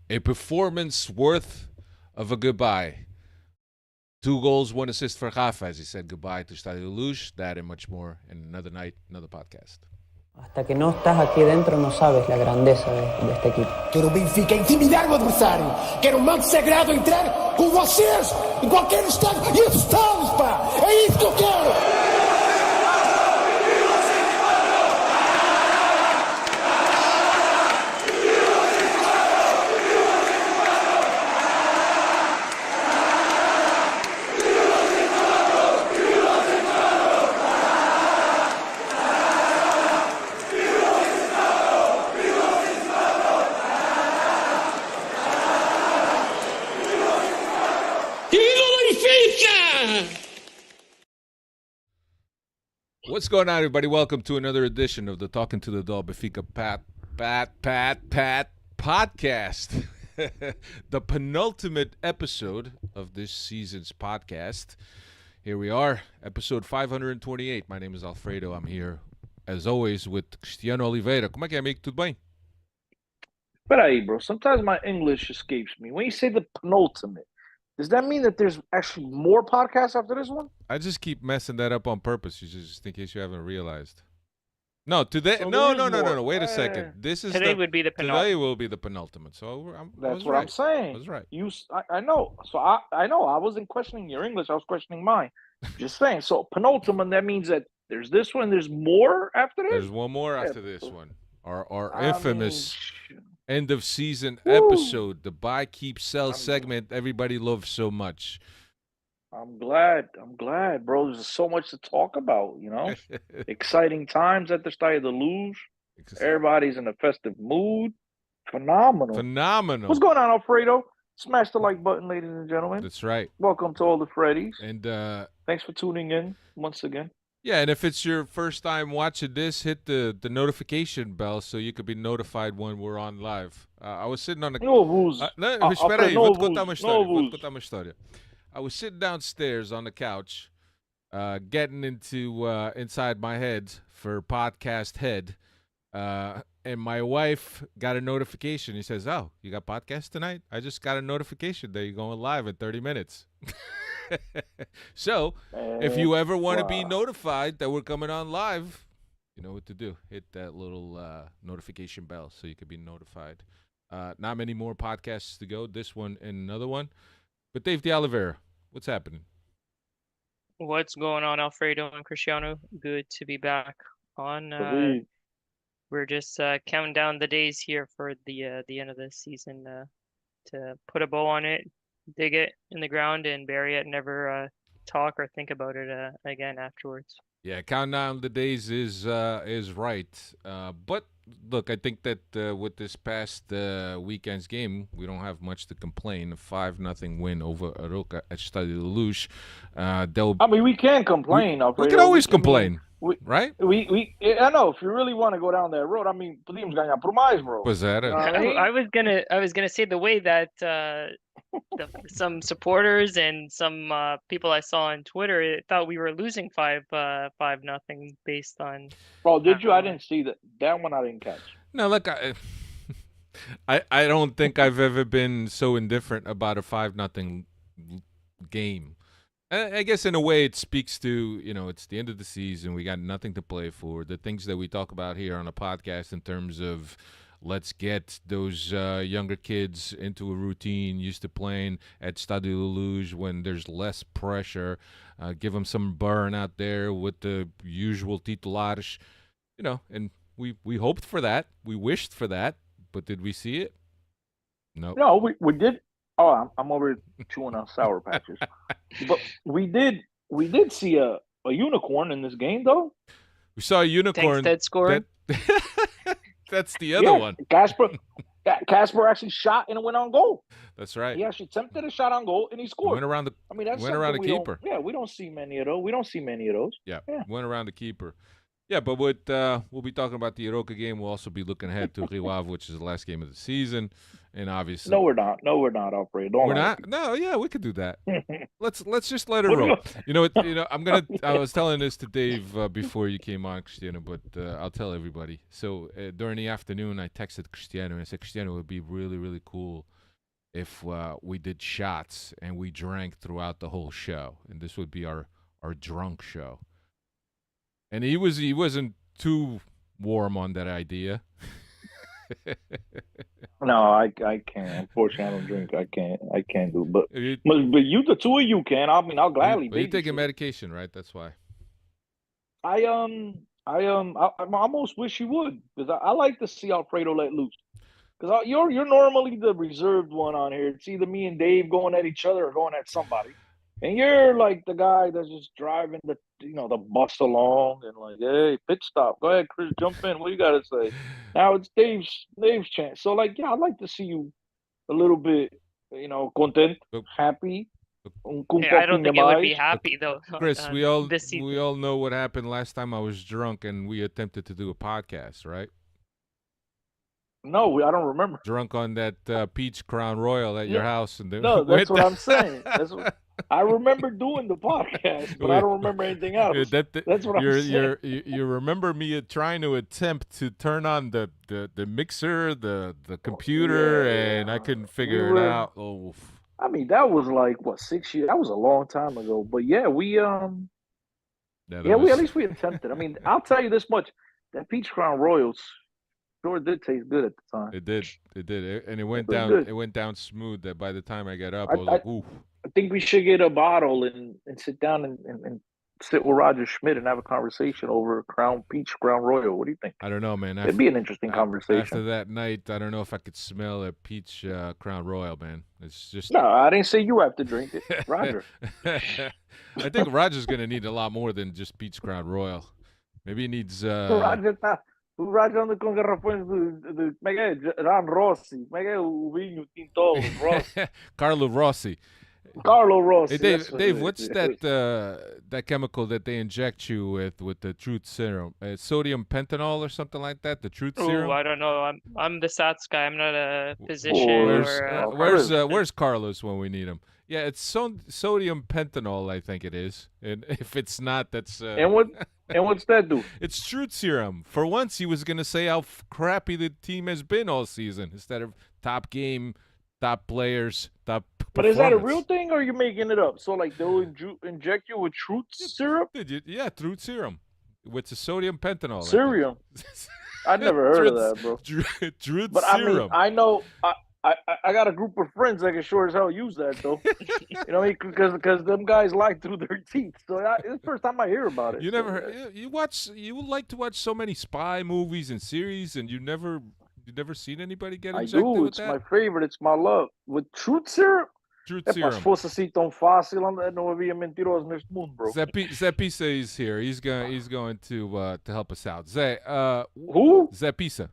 A performance worth of a goodbye. 2 goals, 1 assist for Rafa as he said goodbye to Stadio Luz. That and much more in another night, another podcast. Hasta que no estás aquí dentro no sabes la grandeza de este equipo. Quero o Benfica intimidar o adversário. Quero um manto sagrado entrar com vocês em qualquer estádio e assustá-los, pá! É isso que eu quero! What's going on, everybody? Welcome to another edition of the Talking to the Doll Benfica Pat podcast. The penultimate episode of this season's podcast. Here we are, episode 528. My name is Alfredo. I'm here, as always, with Cristiano Oliveira. Como é que é, amigo? Tudo bem? Peraí, bro. Sometimes my English escapes me. When you say the penultimate, does that mean that there's actually more podcasts after this one? I just keep messing that up on purpose, just in case you haven't realized. No, today. So No. Wait a second. This is Today would be the penultimate. Today will be the penultimate. So That's what I'm saying. I was right. I know. So I know. I wasn't questioning your English. I was questioning mine. Just saying. So penultimate. That means that there's this one. There's more after this. There's one more after this one. Our I infamous mean, end of season Woo. episode, the buy, keep, sell I'm- segment everybody loves so much. I'm glad, bro. There's so much to talk about. You know, exciting times at the start of the luge. Everybody's in a festive mood. Phenomenal. Phenomenal. What's going on, Alfredo? Smash the like button, ladies and gentlemen. That's right. Welcome to all the Freddies. And Thanks for tuning in once again. yeah, and if it's your first time watching this, hit the notification bell so you could be notified when we're on live. I was sitting on the No vos. Não, espera aí, vou te contar uma história. no Vou te vos. contar uma história. I was sitting downstairs on the couch, getting into inside my head for podcast head, and my wife got a notification. He says, "Oh, you got podcast tonight? I just got a notification that you're going live in 30 minutes." So, if you ever want to be Wow. notified that we're coming on live, you know what to do. Hit that little notification bell so you can be notified. Not many more podcasts to go. This one and another one. But Dave de Oliveira, what's happening? What's going on, Alfredo and Cristiano? Good to be back on. Believe. We're just counting down the days here for the end of the season to put a bow on it, dig it in the ground, and bury it. And never talk or think about it again afterwards. Yeah, counting down the days is right. But look, I think that with this past weekend's game, we don't have much to complain. A 5-0 win over Arouca at Stadio Luz. I mean, we can complain. We Alfredo. can always I mean, complain, we- right? I know if you really want to go down that road. I mean, podemos ganhar por mais, bro. Pois era. I was gonna say the way that some supporters and some people I saw on Twitter thought we were losing 5-0 based on. Bro, did you? I didn't see that. That one I didn't catch. No, look, I don't think I've ever been so indifferent about a 5-0 game. I guess in a way it speaks to, it's the end of the season. We got nothing to play for. The things that we talk about here on the podcast in terms of let's get those younger kids into a routine, used to playing at Stadio Luz when there's less pressure. Give them some burn out there with the usual titulares, and we hoped for that. We wished for that, but did we see it? No. No, we did. Oh, I'm over chewing on sour patches. But we did see a unicorn in this game, though. We saw a unicorn. Tankstead scored. That's the other one. Casper actually shot and it went on goal. That's right. He actually attempted a shot on goal and he scored. Went around the I mean, that's went around something the we keeper. Yeah, we don't see many of those. We don't see many of those. Yeah, Yeah. went around the keeper. Yeah, but we'll be talking about the Arouca game. We'll also be looking ahead to Rio Ave, which is the last game of the season, and obviously No, we're not. No, we're not, Alfredo. Don't we're lie. not. No, yeah, we could do that. Let's just let it roll. I was telling this to Dave before you came on, Cristiano, but I'll tell everybody. So during the afternoon, I texted Cristiano and I said, Cristiano, it would be really, really cool if we did shots and we drank throughout the whole show, and this would be our drunk show. And he wasn't too warm on that idea. No, I can't. Unfortunately, I don't drink. I can't do. But You, you, the two of you can. I mean, I'll gladly. you're taking babysit. medication, right? That's why. I almost wish you would, because I like to see Alfredo let loose. Because you're normally the reserved one on here. It's either me and Dave going at each other or going at somebody, and you're like the guy that's just driving the bus along and like, hey, pit stop. Go ahead, Chris, jump in. What you got to say? Now it's Dave's chance. So like, yeah, I'd like to see you a little bit, content, happy. I don't think it would be happy though. Chris, this season. we all know what happened last time I was drunk and we attempted to do a podcast, right? No, I don't remember. Drunk on that peach Crown Royal at your house, and no, that's what I'm saying. I remember doing the podcast, but I don't remember anything else. That's what I'm saying. You remember me trying to attempt to turn on the mixer, the computer, and I couldn't figure it out. Oh. I mean, that was like what, 6 years? That was a long time ago. But yeah, we at least we attempted. I mean, I'll tell you this much: that peach Crown Royals sure did taste good at the time. It did, and it went down. Good. It went down smooth. That by the time I got up, I was like, "Ooh." I think we should get a bottle and sit down and sit with Roger Schmidt and have a conversation over peach Crown Royal. What do you think? I don't know, man. It'd be an interesting conversation. After that night, I don't know if I could smell a peach Crown Royal, man. It's just no. I didn't say you have to drink it, Roger. I think Roger's gonna need a lot more than just peach Crown Royal. Maybe he needs. Roger anda com garrafões de como é que é? Ran Rossi. Como é que é o vinho tinto Rossi? Carlo Rossi. Carlo Rossi. Hey, Dave, what's that chemical that they inject you with the truth serum? Sodium pentanol or something like that? The truth serum? Oh, I don't know. I'm the SATS guy. I'm not a physician. Where's Carlos when we need him? Yeah, it's sodium pentanol, I think it is. And if it's not, that's And what's that do? It's truth serum. For once, he was gonna say how crappy the team has been all season instead of top game, top players, top. But is that a real thing, or are you making it up? So, like, they'll inject you with truth syrup? Yeah, truth serum with the sodium pentanol. Serum? I never heard of that, bro. Truth but serum. I know. I got a group of friends that can sure as hell use that, though. Because them guys lie through their teeth. So it's the first time I hear about it. You never heard, you like to watch so many spy movies and series, and you never seen anybody get injected with that? I do. It's my favorite. It's my love. With truth serum? Truth serum. Se fosse assim tão fácil, não havia mentirosos neste mundo, bro. Zé Pisa is here. He's going to help us out. Zé, who? Zé Pisa.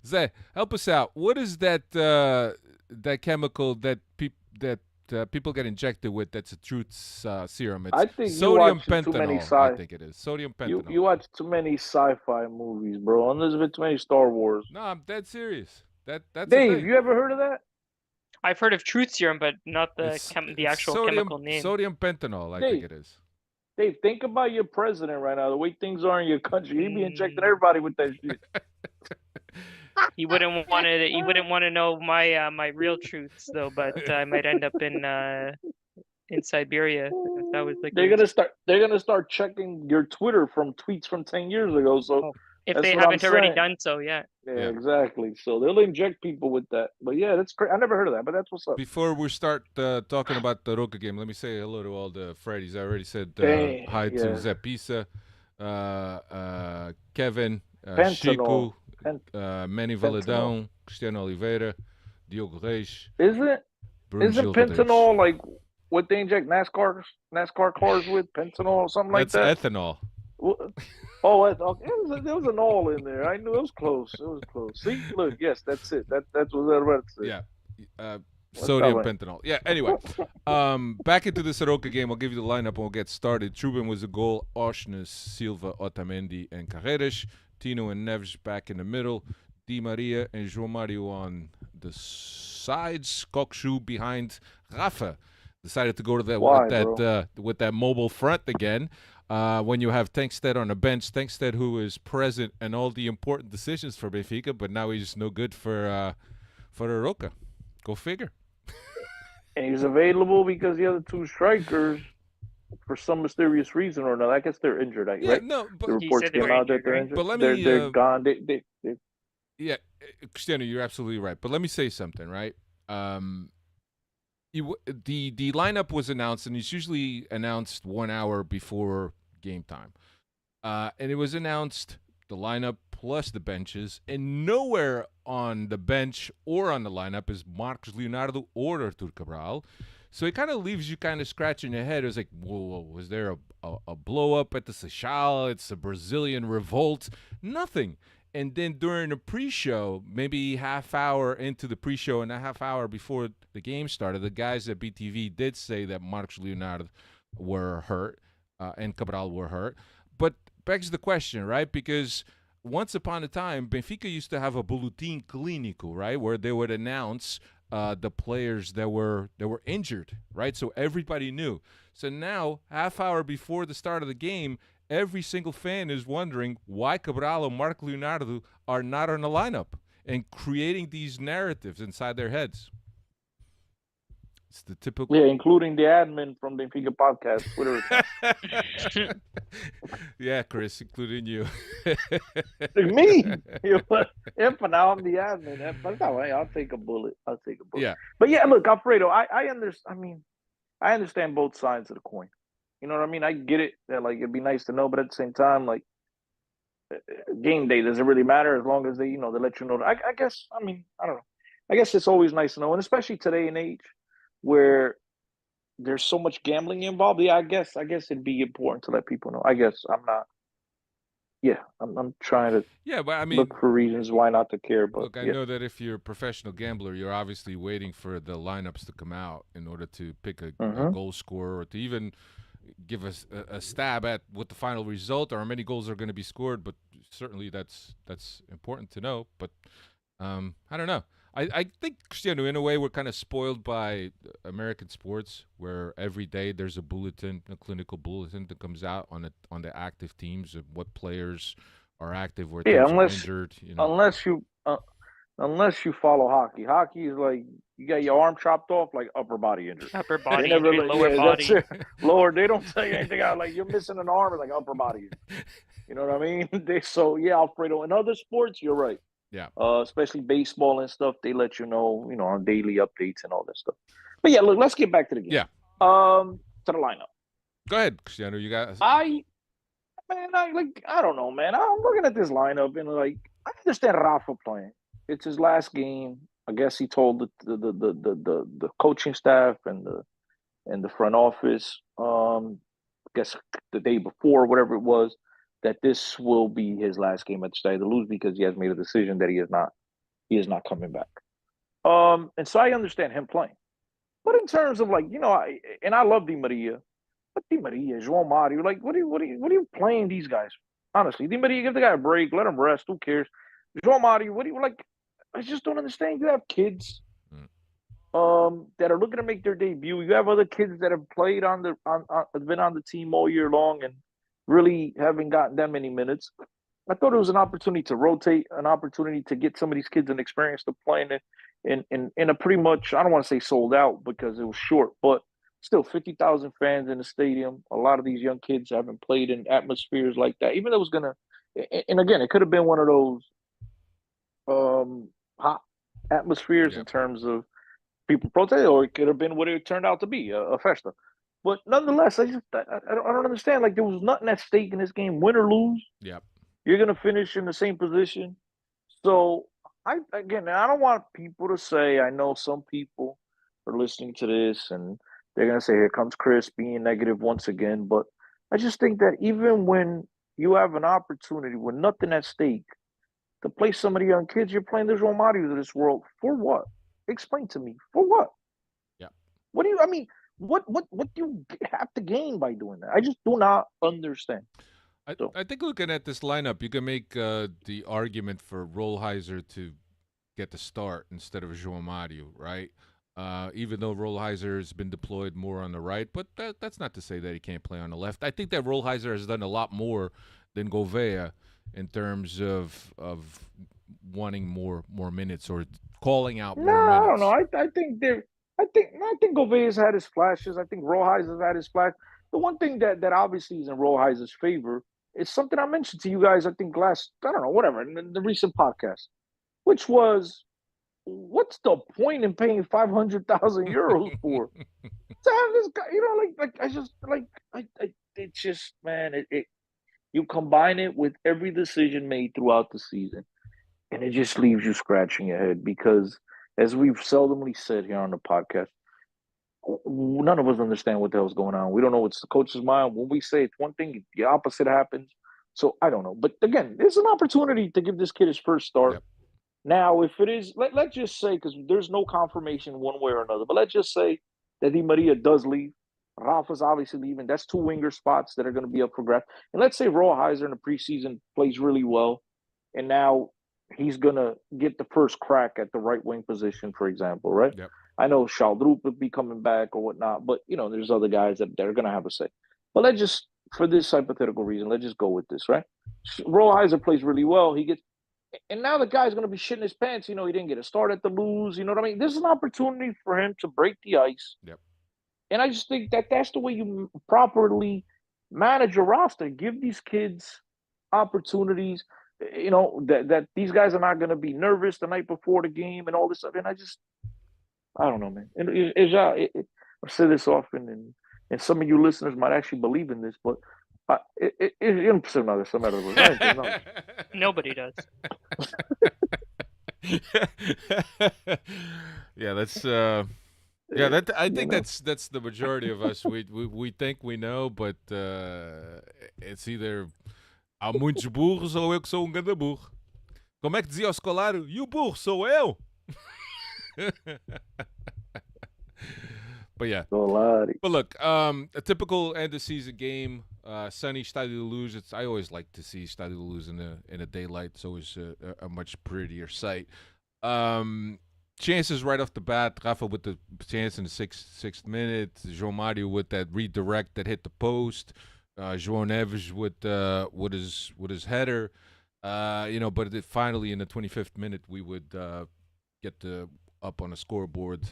Zé, help us out. What is that chemical that people get injected with? That's a truth serum. It's I think sodium you watch pentanol. Too many I think it is sodium pentanol. You watch too many sci-fi movies, bro. And there's been too many Star Wars. No, I'm dead serious. That's Dave. You ever heard of that? I've heard of truth serum, but not the actual chemical name. Sodium pentanol, I think it is. Dave, think about your president right now. The way things are in your country, he'd be injecting everybody with that shit. He wouldn't want to. He wouldn't want to know my my real truths though. But I might end up in Siberia if that was the case. They're gonna start checking your Twitter from tweets from 10 years ago. So if they haven't already done so, yeah. Yeah, exactly. So they'll inject people with that. But yeah, that's great. I never heard of that, but that's what's up. Before we start talking about the Arouca game, let me say hello to all the Freddies. I already said hi to Zé Pisa, Kevin, Chico, Manny Valadão, Cristiano Oliveira, Diogo Reis. Isn't pentanol like what they inject NASCAR cars with? Pentanol or something like that? That's ethanol. Oh, okay. There was an all in there. I knew it was close. It was close. See, look, yes, that's it. That's what I was about to say. Yeah. Sodium pentanol. Yeah, anyway. Back into this Arouca game. I'll give you the lineup and we'll get started. Trubin was a goal. Oshness, Silva, Otamendi, and Carreras. Tino and Neves back in the middle. Di Maria and João Mario on the sides. Kokshu behind. Rafa decided to go to with that mobile front again. When you have Tankstead on the bench, Tankstead who is present in all the important decisions for Benfica, but now he's no good for Arouca. Go figure. And he's available because the other two strikers, for some mysterious reason or another, I guess they're injured, Yeah, right? no, The but He reports said they came were out that injured, they're right? injured. but let me They're gone. yeah, Cristiano, you're absolutely right. But let me say something, right? The lineup was announced, and it's usually announced 1 hour before game time. And it was announced the lineup plus the benches, and nowhere on the bench or on the lineup is Marcos Leonardo or Artur Cabral. So it kind of leaves you kind of scratching your head. It was like, whoa, was there a blow up at the Seixal? It's a Brazilian revolt. Nothing. And then during the pre-show, maybe half hour into the pre-show and a half hour before the game started, the guys at BTV did say that Marcos Leonardo were hurt and Cabral were hurt. But begs the question, right? Because once upon a time, Benfica used to have a boletim clínico, right, where they would announce the players that were injured, right? So everybody knew. So now, half hour before the start of the game, every single fan is wondering why Cabral and Marc Leonardo are not on the lineup and creating these narratives inside their heads. It's the typical. Yeah, including the admin from the Benfica podcast Twitter account. Yeah, Chris, including you. Me? If now I'm the admin. But no, I'll take a bullet. Yeah. But yeah, look, Alfredo, I understand. I mean, I understand both sides of the coin. You know what I mean? I get it that like it'd be nice to know, but at the same time, like game day doesn't really matter as long as they let you know. I guess. I mean, I don't know. I guess it's always nice to know, and especially today and age where there's so much gambling involved. Yeah, I guess it'd be important to let people know. I guess I'm not. Yeah, I'm trying to Yeah, but I mean, look for reasons why not to care. But look, I know that if you're a professional gambler, you're obviously waiting for the lineups to come out in order to pick a goal scorer or to even give us a stab at what the final result or how many goals are going to be scored. But certainly that's important to know. But I don't know. I think, Cristiano, in a way, we're kind of spoiled by American sports, where every day there's a bulletin, a clinical bulletin that comes out on the active teams of what players are active, where teams are injured. Unless you follow hockey. Hockey is like you got your arm chopped off, like upper body injury. Upper body injury, lower body. Lower. They don't tell you anything out. Like you're missing an arm, like upper body injury. You know what I mean? Yeah, Alfredo. In other sports, you're right. Yeah. Especially baseball and stuff, they let you know, on daily updates and all that stuff. But yeah, look, let's get back to the game. Yeah. To the lineup. Go ahead, Cristiano. You got. I don't know, man. I'm looking at this lineup and like I understand Rafa playing. It's his last game. I guess he told the coaching staff and the front office, I guess the day before, whatever it was, that this will be his last game at the Stade de Luz because he has made a decision that he is not coming back. And so I understand him playing. But in terms of like, I love Di Maria, but Di Maria, João Mario, like what are you playing these guys? Honestly, Di Maria, give the guy a break, let him rest, who cares? João Mario, what do you like? I just don't understand. You have kids that are looking to make their debut. You have other kids that have played been on the team all year long and really haven't gotten that many minutes. I thought it was an opportunity to rotate, an opportunity to get some of these kids an experience to play in a pretty much, I don't want to say sold out because it was short, but still 50,000 fans in the stadium. A lot of these young kids haven't played in atmospheres like that. Even though it was going to, and again, it could have been one of those hot atmospheres in terms of people protesting, or it could have been what it turned out to be, a festa. But nonetheless, I don't understand. Like there was nothing at stake in this game, win or lose. Yep. You're gonna finish in the same position. So I don't want people to say. I know some people are listening to this and they're gonna say, "Here comes Chris being negative once again." But I just think that even when you have an opportunity with nothing at stake to play some of the young kids, you're playing the João Mario of this world for what? Explain to me for what? Yeah. What do you? I mean, what do you have to gain by doing that? I just do not understand. I think looking at this lineup, you can make the argument for Rollheiser to get the start instead of João Mario, right? Even though Rollheiser has been deployed more on the right, but that's not to say that he can't play on the left. I think that Rollheiser has done a lot more than Gouveia in terms of wanting more minutes or calling out No, more I don't minutes. know. I think Gouveia had his flashes. I think Rojas has had his flash. The one thing that obviously is in Rojas' favor is something I mentioned to you guys. I think I don't know, whatever, in the recent podcast, which was, what's the point in paying 500,000 euros for to have this guy? I just it's just, man, you combine it with every decision made throughout the season, and it just leaves you scratching your head because, as we've seldomly said here on the podcast, none of us understand what the hell's going on. We don't know what's the coach's mind. When we say it's one thing, the opposite happens. So I don't know. But again, there's an opportunity to give this kid his first start. Yep. Now, if it is, let's just say, because there's no confirmation one way or another, but let's just say that Di Maria does leave. Rafa's obviously leaving. That's two winger spots that are going to be up for grabs. And let's say Rohrheiser in the preseason plays really well, and now he's going to get the first crack at the right wing position, for example, right? Yep. I know Schaldrup would be coming back or whatnot, but there's other guys that are going to have a say. But let's just, for this hypothetical reason, let's just go with this, right? Rohrheiser plays really well. And now the guy's going to be shitting his pants. He didn't get a start at the Blues. You know what I mean? This is an opportunity for him to break the ice. Yep. And I just think that that's the way you properly manage your roster. Give these kids opportunities. That these guys are not going to be nervous the night before the game and all this stuff. And I don't know, man. And I say this often, and some of you listeners might actually believe in this, but Nobody does. Yeah, that's I think that's the majority of us. We think we know, but it's either há muitos burros ou eu que sou grande burro. Como é que dizia o escolário? E o burro sou eu. But yeah. But look, a typical end of season game, sunny Estádio da Luz. I always like to see Estádio da Luz in a daylight. It's always a much prettier sight. Chances right off the bat. Rafa with the chance in the sixth minute. João Mário with that redirect that hit the post. João Neves with his header. But finally in the 25th minute we would get up on a scoreboard.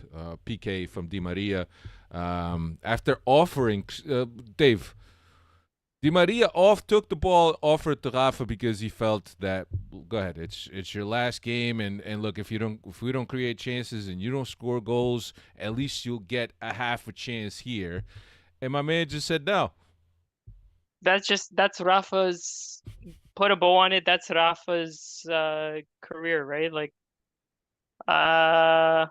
PK from Di Maria. After offering Dave. Di Maria took the ball, offered to Rafa because he felt that, go ahead, it's your last game, and look, if we don't create chances and you don't score goals, at least you'll get a half a chance here. And my man just said no. That's Rafa's, put a bow on it. That's Rafa's career, right? Like, how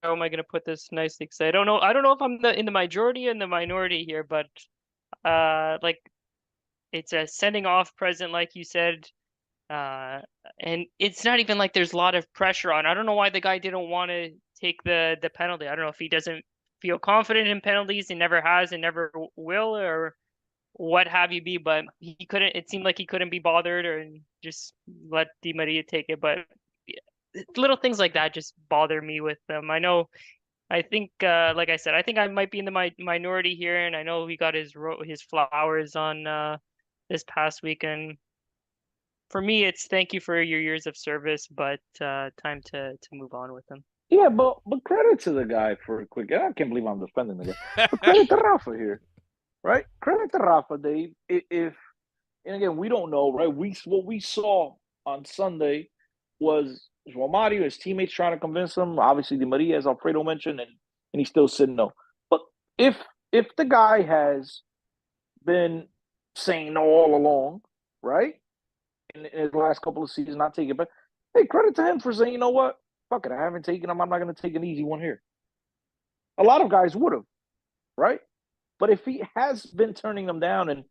am I gonna put this nicely? Because I don't know if I'm in the majority and the minority here, but like, it's a sending off present, like you said, and it's not even like there's a lot of pressure on. I don't know why the guy didn't want to take the penalty. I don't know if he doesn't feel confident in penalties. He never has and never will, or what have you be, but he couldn't. It seemed like he couldn't be bothered, or just let Di Maria take it. But little things like that just bother me with them. I think, like I said, I think I might be in the minority here, and I know he got his flowers on this past week, and for me, it's thank you for your years of service, but time to move on with him. Yeah, but credit to the guy for a quick. I can't believe I'm defending the guy. But credit to Rafa here, right? Credit to Rafa, Dave. And again, we don't know, right? What we saw on Sunday was João Mario, his teammates trying to convince him. Obviously, Di Maria, as Alfredo mentioned, and he still said no. But if the guy has been saying no all along, right? In his last couple of seasons, not taking it, but hey, credit to him for saying, you know what? Fuck it, I haven't taken him. I'm not going to take an easy one here. A lot of guys would have, right? But if he has been turning them down, and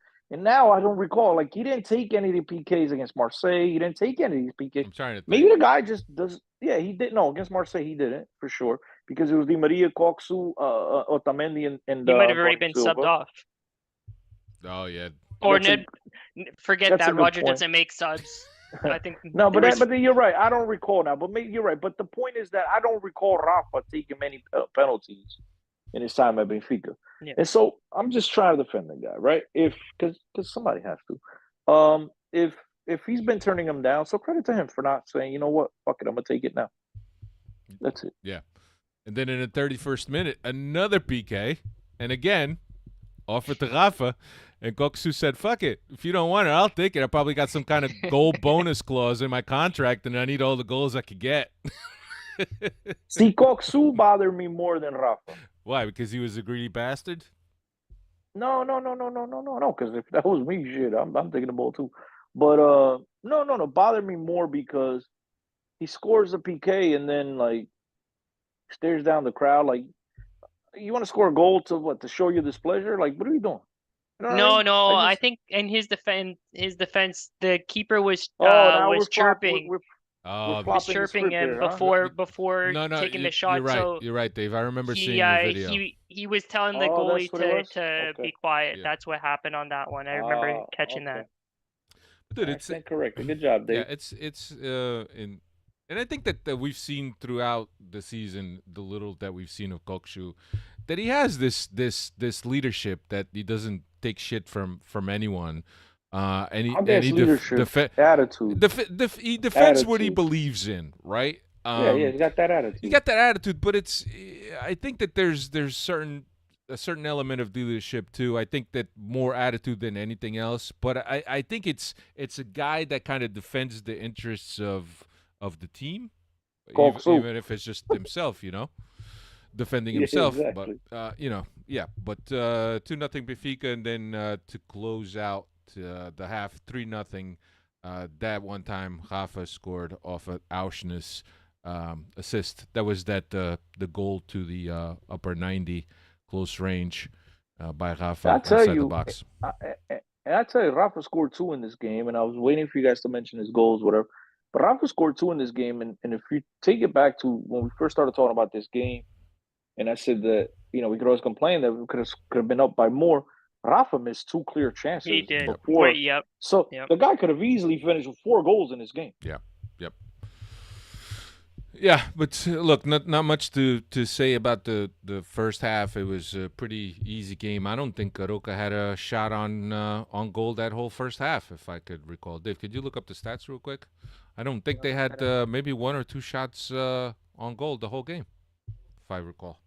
now I don't recall, like, he didn't take any of the PKs against Marseille. He didn't take any of these PKs. I'm trying to think. Maybe the guy just does. Yeah, he didn't. No, against Marseille, he didn't, for sure. Because it was Di Maria, Coxu, Otamendi, and he might have already been subbed off. Oh, yeah. Or forget that. Roger doesn't make subs. I think no, but you're right. I don't recall now. But maybe you're right. But the point is that I don't recall Rafa taking many penalties in his time at Benfica. Yeah. And so I'm just trying to defend the guy, right? Because somebody has to. If he's been turning him down, so credit to him for not saying, you know what, fuck it, I'm gonna take it now. That's it. Yeah. And then in the 31st minute, another PK. And again, offered to Rafa. And Koksu said, fuck it. If you don't want it, I'll take it. I probably got some kind of goal bonus clause in my contract, and I need all the goals I could get. See, Koksu bothered me more than Rafa. Why? Because he was a greedy bastard? No. Because if that was me, shit, I'm taking the ball too. But no. Bothered me more because he scores a PK and then like stares down the crowd like, you want to score a goal to show your displeasure? Like, what are you doing? You know what I mean? No. I just, think in his defense, the keeper was now was chirping. We're Oh, Was flopping the chirping script him here, huh? before no, taking the you're shot. right. So You're right, Dave. I remember he seeing the video. he was telling the Oh, goalie that's what it was? to Okay. be quiet. Yeah. That's what happened on that one. I remember catching that. Dude, it's correct. Good job, Dave. yeah, it's and I think that we've seen throughout the season, the little that we've seen of Kokshu, that he has this leadership that he doesn't take shit from anyone. And he attitude. he defends what he Attitude. believes in, right? He got that attitude. You got that attitude, but I think that there's a certain element of leadership too. I think that more attitude than anything else. But I think it's a guy that kind of defends the interests of the team, even if it's just himself, defending himself. Exactly. But But 2-0 Benfica, and then to close out the half 3-0. That one time Rafa scored off of Auschnitz assist. That was the goal to the upper 90 close range by Rafa inside the box. And I tell you, Rafa scored 2 in this game, and I was waiting for you guys to mention his goals, whatever. But Rafa scored 2 in this game, and if you take it back to when we first started talking about this game, and I said that we could always complain that we could have been up by more. Rafa missed 2 clear chances. He did. Before. Yep. So the guy could have easily finished with 4 goals in this game. Yeah. Yep. Yeah, but look, not much to say about the first half. It was a pretty easy game. I don't think Arouca had a shot on goal that whole first half, if I could recall. Dave, could you look up the stats real quick? I don't think they had maybe 1 or 2 shots on goal the whole game, if I recall.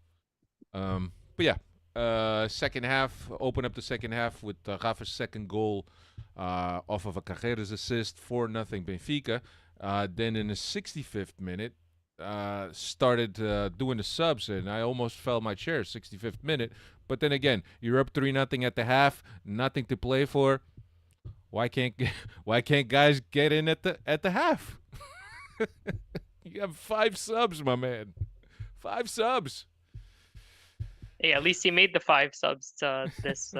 But yeah, second half, open up the second half with Rafa's second goal off of a Carreras assist, 4-0 Benfica. Then in the 65th minute, started doing the subs, and I almost fell my chair, 65th minute. But then again, you're up 3-0 at the half, nothing to play for. Why can't guys get in at the half? You have 5 subs, my man. 5 subs. Yeah, at least he made the 5 subs this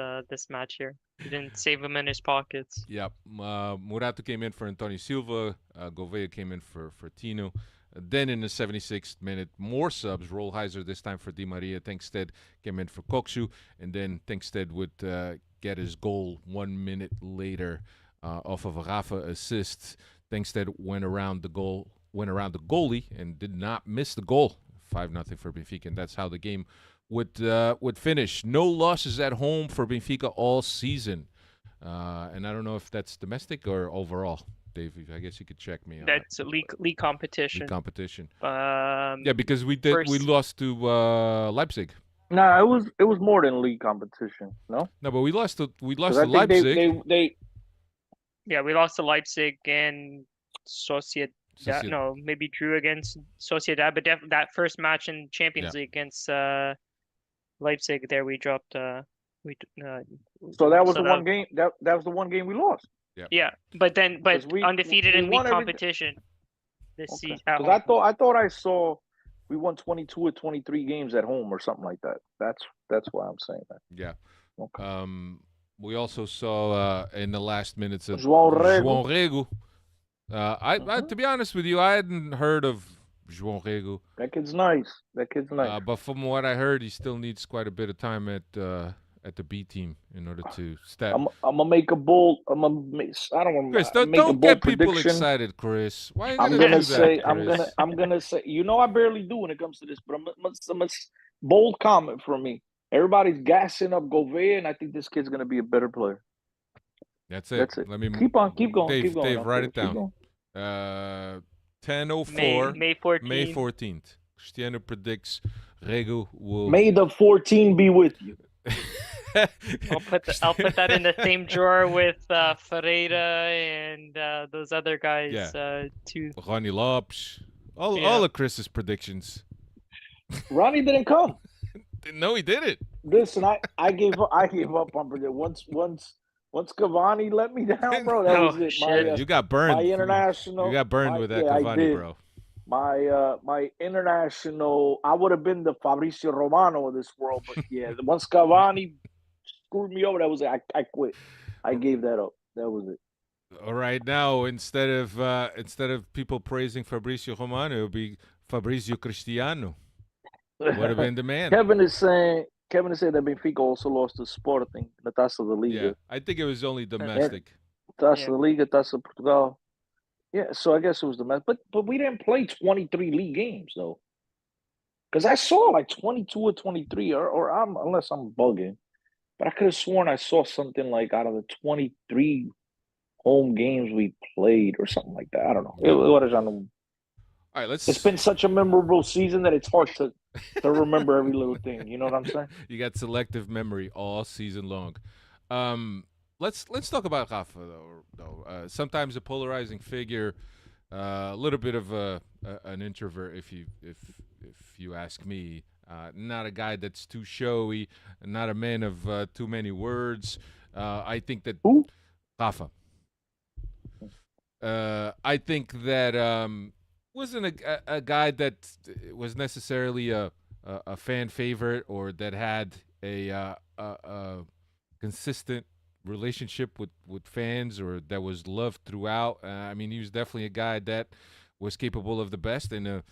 match here. He didn't save him in his pockets. Yeah, Murato came in for Antonio Silva. Gouveia came in for Tino. Then in the 76th minute, more subs. Rolheiser this time for Di Maria. Tankstead came in for Koksu. And then Tankstead would get his goal 1 minute later off of a Rafa assist. Tankstead went around the goalie and did not miss the goal. 5-0 for Benfica, and that's how the game would finish. No losses at home for Benfica all season. And I don't know if that's domestic or overall. Dave, I guess you could check me on that. That's league competition. League competition. Yeah, because we lost to Leipzig. No, it was more than league competition. No, but we lost to Leipzig. We lost to Leipzig and Sociedad. No, maybe drew against Sociedad, but that first match in Champions League against Leipzig, there we dropped. So that was the one game. That was the one game we lost. Yeah, but undefeated in league competition this season. Because I thought I saw we won 22 or 23 games at home or something like that. That's why I'm saying that. Yeah. Okay. We also saw in the last minutes of João Rego. To be honest with you, I hadn't heard of João Rego. That kid's nice. But from what I heard, he still needs quite a bit of time at the B team in order to step. I'm gonna make a bold. I don't want Chris, to make a don't bold get people prediction. excited, Chris. Why are you I'm gonna gonna do say. that, Chris? I'm gonna say. I barely do when it comes to this, but I'm a bold comment from me. Everybody's gassing up Gouveia, and I think this kid's gonna be a better player. That's it. Let me keep going. Dave, Keep going. write it down. 10:04. May 14th. May 14th. Cristiano predicts Rego will. May the 14 be with you. I'll put that in the same drawer with Ferreira and those other guys too. Ronnie Lopes. All of Chris's predictions. Ronnie didn't come. No, he didn't. Listen, I gave up on prediction. Once Cavani let me down, bro, that was it. Shit. You got burned. My international. You got burned with that yeah, Cavani, bro. My international. I would have been the Fabrizio Romano of this world, but yeah, once Cavani screwed me over, that was it. I quit. I gave that up. That was it. All right, now instead of people praising Fabrizio Romano, it would be Fabrizio Cristiano. Would have been the man. Kevin is saying that Benfica also lost to Sporting na Taça da Liga. Yeah, I think it was only domestic. Taça da Liga, Taça Portugal. Yeah, so I guess it was domestic. But we didn't play 23 league games though. Because I saw like 22 or 23, or unless I'm bugging. But I could have sworn I saw something like out of the 23 home games we played or something like that. I don't know. All right, It's been such a memorable season that it's hard to remember every little thing. You know what I'm saying? You got selective memory all season long. Let's talk about Rafa though. Sometimes a polarizing figure, a little bit of an introvert, if you ask me. Not a guy that's too showy, not a man of too many words. I think that Who? Rafa. I think that wasn't a guy that was necessarily a fan favorite or that had a consistent relationship with fans or that was loved throughout. I mean, he was definitely a guy that was capable of the best and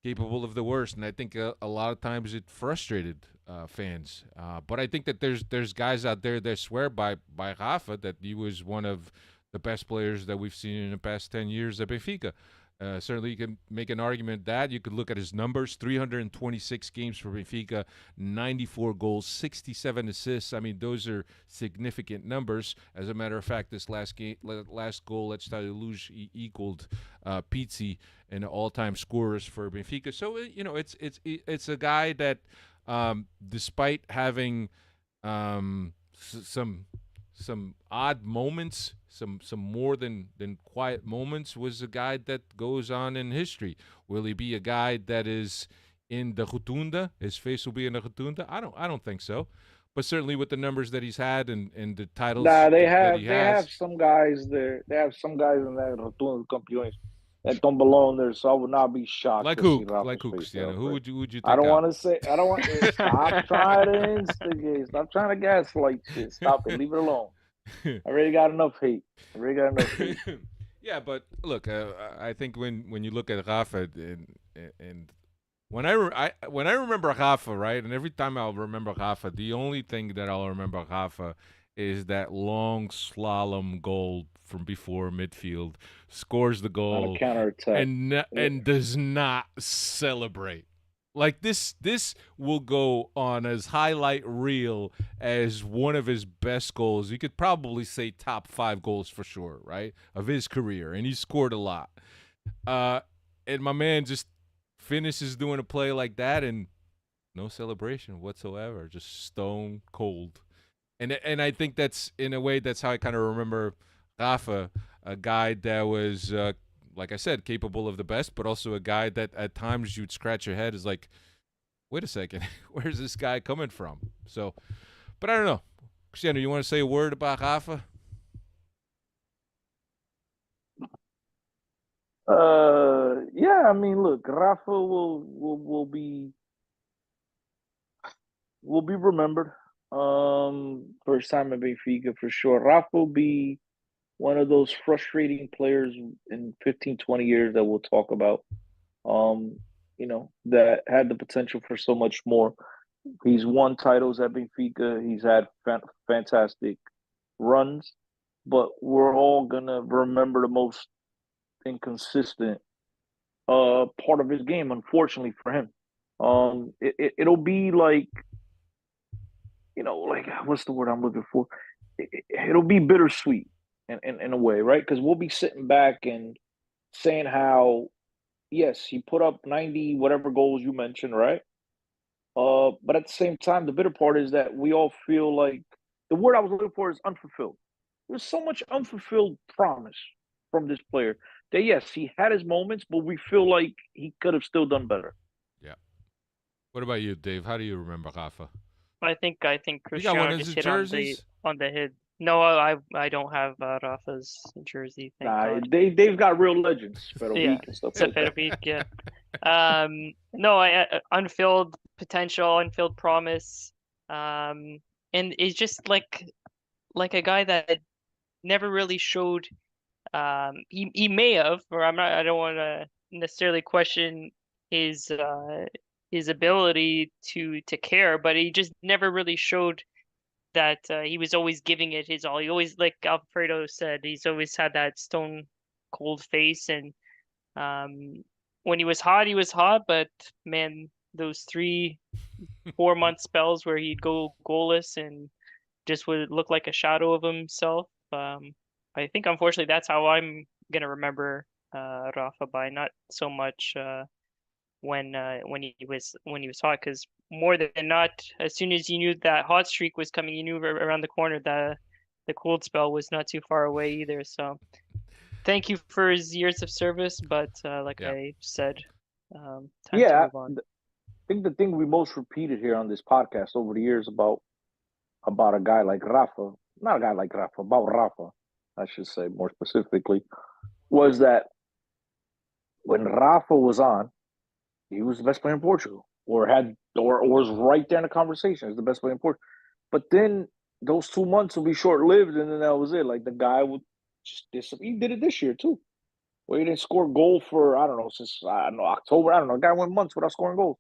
capable of the worst, and I think a lot of times it frustrated fans. But I think that there's guys out there that swear by Rafa that he was one of the best players that we've seen in the past 10 years at Benfica. Certainly, you can make an argument that you could look at his numbers: 326 games for Benfica, 94 goals, 67 assists. I mean, those are significant numbers. As a matter of fact, this last goal at Stadio Luz equaled Pizzi in all-time scorers for Benfica. So it's a guy that, despite having some odd moments, some more than quiet moments, was a guy that goes on in history. Will he be a guy that is in the Rotunda? His face will be in the Rotunda? I don't think so. But certainly with the numbers that he's had and the titles they that he have has. some guys there. They have some guys in that Rotunda Campeões that don't belong there, so I would not be shocked. Like to who? see Rafa's Like who, face Cristiano? there, Who but would you think I don't want to say. I don't want. Stop trying to instigate. Stop trying to gaslight shit. Stop it. Leave it alone. I already got enough hate. Yeah, but look, I think when you look at Rafa and when I remember Rafa, right, and every time I'll remember Rafa, the only thing that I'll remember Rafa is that long slalom goal from before midfield, scores the goal On a counterattack. and does not celebrate. Like this will go on as highlight reel as one of his best goals. You could probably say top 5 goals for sure, right, of his career, and he scored a lot. And my man just finishes doing a play like that and no celebration whatsoever, just stone cold. And I think that's, in a way, that's how I kind of remember Rafa, a guy that was, like I said, capable of the best, but also a guy that at times you'd scratch your head is like, wait a second, where's this guy coming from? So, but I don't know. Cristiano, you want to say a word about Rafa? Yeah, I mean, look, Rafa will be remembered. First time at Benfica for sure. Rafa will be one of those frustrating players in 15, 20 years that we'll talk about. That had the potential for so much more. He's won titles at Benfica. He's had fantastic runs, but we're all gonna remember the most inconsistent part of his game, unfortunately for him. It'll be like, like, what's the word I'm looking for? It'll be bittersweet in a way, right? Because we'll be sitting back and saying how yes, he put up 90 whatever goals you mentioned, right? But at the same time, the bitter part is that we all feel like the word I was looking for is unfulfilled. There's so much unfulfilled promise from this player that yes, he had his moments, but we feel like he could have still done better. Yeah. What about you, Dave? How do you remember Rafa? I think You got one Cristiano of just his hit jerseys? on the head. No, I don't have Rafa's jersey, thank Nah, God. they've got real legends, Yeah, Fedovic and stuff it's a like that. Federic, yeah. No, unfilled potential, unfilled promise. Um, and it's just like a guy that never really showed. He may have, or I'm not. I don't want to necessarily question his ability to care, but he just never really showed that he was always giving it his all. He always, like Alfredo said, he's always had that stone cold face, and um, when he was hot. But man, those 3 4 month spells where he'd go goalless and just would look like a shadow of himself. I think unfortunately that's how I'm gonna remember Rafa by, not so much when he was hot, because more than not, as soon as you knew that hot streak was coming, you knew around the corner the cold spell was not too far away either. So thank you for his years of service, but like Yeah. I said, time to Yeah, move on. I think the thing we most repeated here on this podcast over the years about a guy like Rafa, not a guy like Rafa, about Rafa, I should say more specifically, was that when Rafa was on, he was the best player in Portugal, or was right there in the conversation as the best player in Portugal. But then those 2 months will be short lived, and then that was it. Like the guy would just disappear. He did it this year too, where he didn't score a goal for I don't know since I don't know October. I don't know. The guy went months without scoring goals.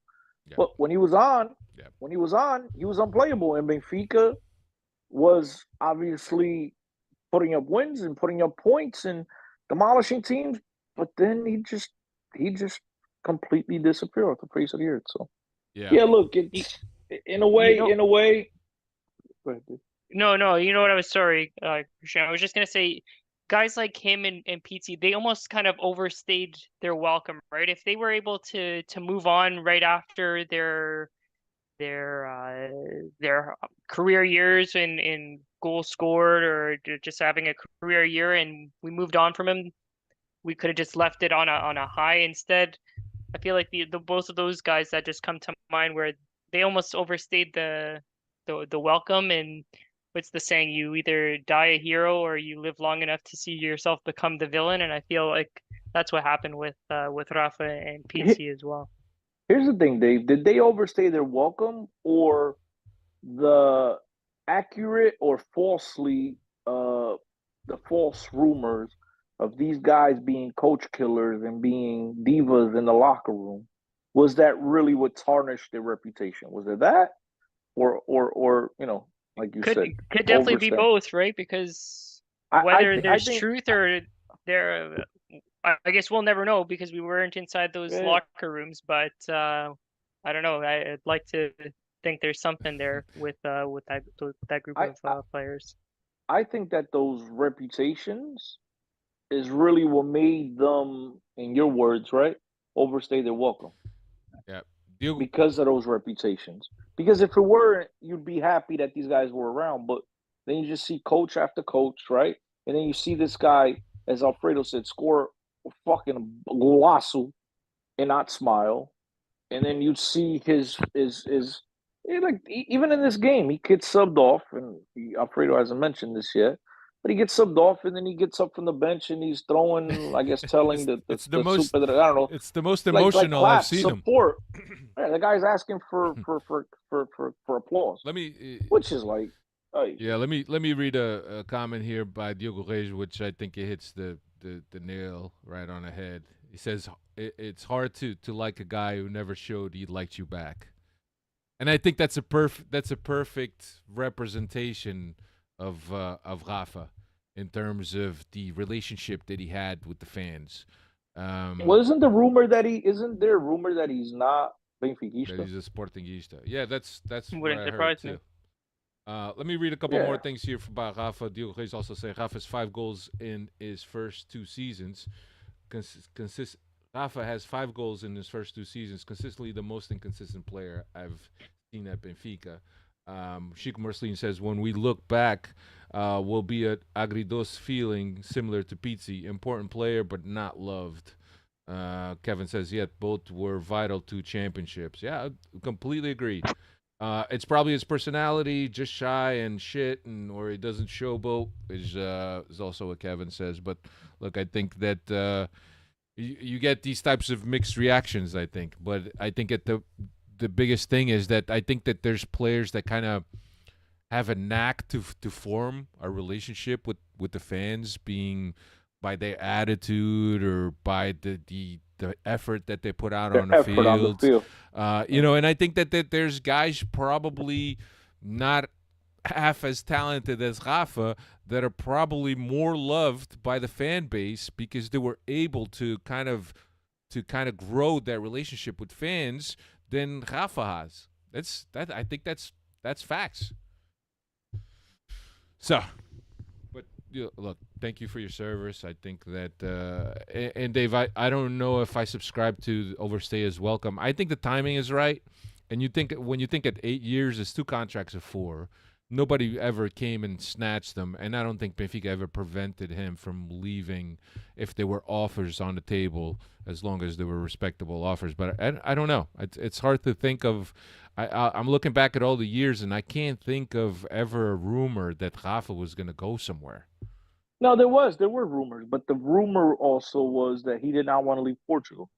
Yeah. But when he was on, Yeah. he was unplayable. And Benfica was obviously putting up wins and putting up points and demolishing teams. But then he just completely disappeared off the face of the earth. So Yeah. yeah, look, You, it's in a you way, know, in a way. Go ahead, dude. no, you know what? I was sorry, Christian. I was just gonna say, guys like him and PT, they almost kind of overstayed their welcome, right? If they were able to move on right after their career years in goal scored, or just having a career year, and we moved on from him, we could have just left it on a high. Instead, I feel like the both of those guys that just come to mind, where they almost overstayed the welcome. And what's the saying? You either die a hero or you live long enough to see yourself become the villain. And I feel like that's what happened with Rafa and PT as well. Here's the thing, Dave. Did they overstay their welcome, or the accurate or falsely the false rumors of these guys being coach killers and being divas in the locker room, was that really what tarnished their reputation? Was it that, or like you Could said, could definitely be overstaying? both, right? Because I I, whether th- I there's think truth or there, I guess we'll never know because we weren't inside those eh, locker rooms. But I don't know. I'd like to think there's something there with that group I of players. I think that those reputations is really what made them, in your words, right, overstay their welcome. Yeah. You Because of those reputations. Because if it were, you'd be happy that these guys were around. But then you just see coach after coach, right? And then you see this guy, as Alfredo said, score a fucking golazo and not smile. And then you'd see his like even in this game, he gets subbed off, and Alfredo hasn't mentioned this yet. But he gets subbed off, and then he gets up from the bench, and he's throwing, I guess, telling it's the the, it's the the most super that I don't know, it's the most like emotional I've clap seen him. support. Yeah, the guy's asking for applause, Let me which is like, yeah, let me read a comment here by Diogo Reis, which I think it hits the nail right on the head. He says it's hard to like a guy who never showed he liked you back, and I think that's a perfect representation of Rafa in terms of the relationship that he had with the fans. well, Um, isn't there a rumor that he's not that Benfiquista? he's a Sportingista. Yeah, that's what Wouldn't I heard surprise me. too. Let me read a couple more Yeah, things here about Rafa. Diogo Reis also say Rafa's 5 goals in his first 2 seasons consist Rafa has 5 goals in his first 2 seasons, consistently the most inconsistent player I've seen at Benfica. Chico Marcelin says, when we look back, will be an agridos feeling similar to Pizzi. Important player, but not loved. Kevin says, yet both were vital to championships. Yeah, completely agreed. It's probably his personality, just shy and shit, and or he doesn't showboat. Is also what Kevin says. But look, I think that you get these types of mixed reactions. I think, but I think the biggest thing is that I think that there's players that kind of have a knack to form a relationship with the fans, being by their attitude or by the effort that they put out Their on the effort on the field. field. And I think that there's guys probably not half as talented as Rafa that are probably more loved by the fan base because they were able to kind of grow that relationship with fans than Rafa has. I think that's facts. So, but look, thank you for your service. I think that and Dave, I don't know if I subscribe to overstay is welcome. I think the timing is right, and when you think at 8 years, it's 2 contracts of 4. Nobody ever came and snatched them, and I don't think Benfica ever prevented him from leaving if there were offers on the table, as long as there were respectable offers. But I don't know. It's hard to think of. I'm looking back at all the years, and I can't think of ever a rumor that Rafa was going to go somewhere. No, there were rumors, but the rumor also was that he did not want to leave Portugal.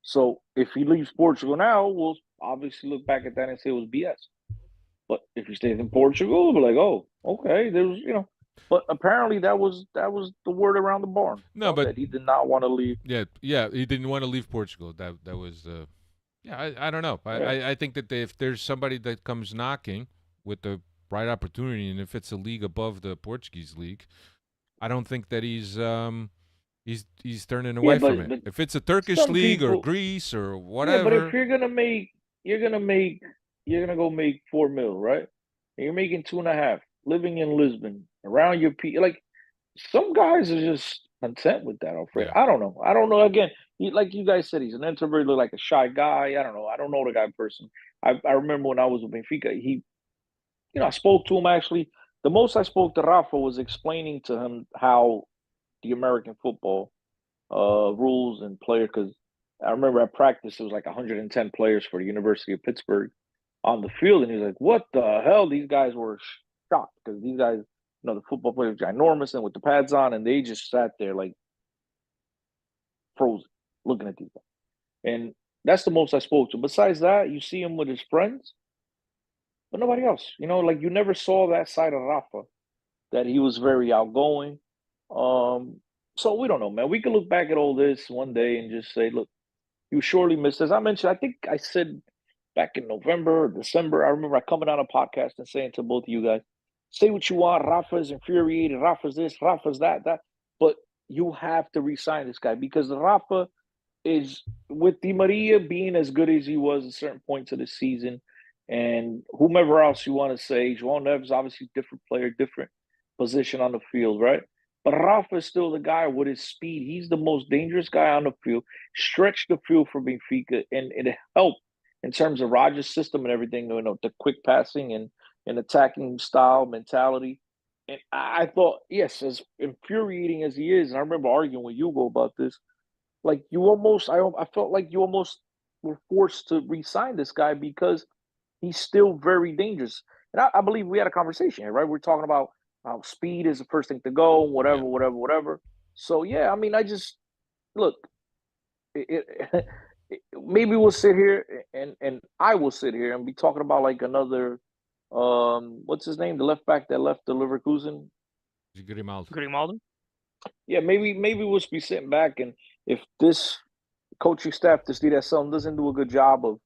So if he leaves Portugal now, we'll obviously look back at that and say it was BS. But if he stays in Portugal, we'll be like, oh, okay, there's But apparently that was the word around the barn. No, but that he did not want to leave. yeah, he didn't want to leave Portugal. That was yeah. I don't know. I think that if there's somebody that comes knocking with the right opportunity, and if it's a league above the Portuguese league, I don't think that he's turning away from it. But If it's a Turkish league or Greece or whatever. But if you're gonna go make 4 mil, right? And you're making 2.5, living in Lisbon, around your people. Like some guys are just content with that. Alfred, Yeah. I don't know. Again, like you guys said, he's an introvert, look like a shy guy. I don't know. I don't know the guy person. I remember when I was with Benfica, I spoke to him actually. The most I spoke to Rafa was explaining to him how the American football rules and player, because I remember at practice it was like 110 players for the University of Pittsburgh on the field, and he was like, "What the hell?" These guys were shocked because these guys, the football players are ginormous and with the pads on, and they just sat there like frozen, looking at these guys. And that's the most I spoke to. Besides that, you see him with his friends, but nobody else. Like you never saw that side of Rafa, that he was very outgoing. So we don't know, man. We could look back at all this one day and just say, look, you surely missed, as I mentioned, I think I said back in November or December, I remember I coming on a podcast and saying to both of you guys, say what you want, Rafa's infuriated, Rafa's this, Rafa's that. But you have to re-sign this guy because Rafa is, with Di Maria being as good as he was at certain points of the season, and whomever else you want to say, João Neves, obviously different player, different position on the field, right? But Rafa is still the guy with his speed. He's the most dangerous guy on the field. Stretch the field for Benfica, and it helped in terms of Rogers' system and everything. The quick passing and attacking style mentality. And I thought, yes, as infuriating as he is, and I remember arguing with Hugo about this. Like I felt like you almost were forced to re-sign this guy because he's still very dangerous. And I believe we had a conversation here, right? We're talking about how speed is the first thing to go, Yeah. whatever. So yeah, I mean, I just look. Maybe we'll sit here and I will sit here and be talking about like another. What's his name? The left back that left the Leverkusen. Grimaldo. Yeah, maybe we'll be sitting back, and if this coaching staff, this DSL doesn't do a good job of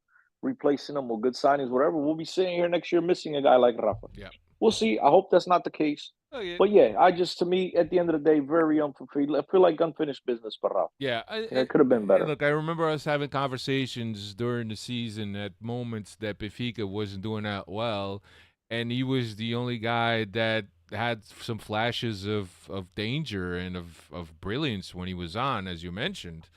replacing them or good signings, whatever, we'll be sitting here next year missing a guy like Rafa. Yeah. We'll see. I hope that's not the case. Oh, yeah. But yeah, to me, at the end of the day, very unfulfilled. I feel like unfinished business for Rafa. Yeah, it could have been better. Look, I remember us having conversations during the season at moments that Benfica wasn't doing that well, and he was the only guy that had some flashes of danger and of brilliance when he was on, as you mentioned.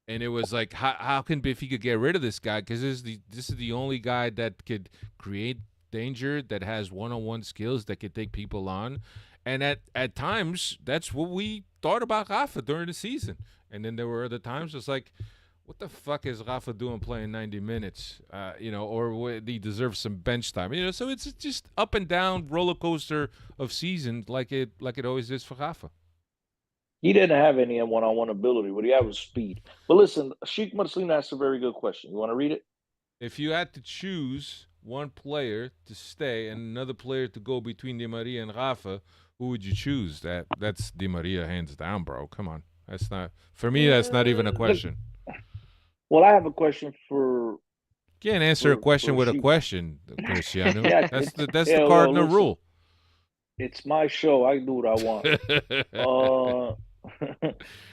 And it was like, how can Benfica get rid of this guy? Because this is the only guy that could create danger, that has one-on-one skills, that could take people on. And at times, that's what we thought about Rafa during the season. And then there were other times it's like, what the fuck is Rafa doing playing 90 minutes? Or he deserves some bench time. So it's just up and down roller coaster of season, like it always is for Rafa. He didn't have any one-on-one ability. What he had was speed. But listen, Sheikh Marcelino asked a very good question. You want to read it? If you had to choose one player to stay and another player to go between Di Maria and Rafa, who would you choose? That's Di Maria hands down, bro. Come on. That's not for me. That's not even a question. Well, I have a question for. Can't answer a question with a question, Cristiano. Yeah, that's the cardinal rule. It's my show. I do what I want.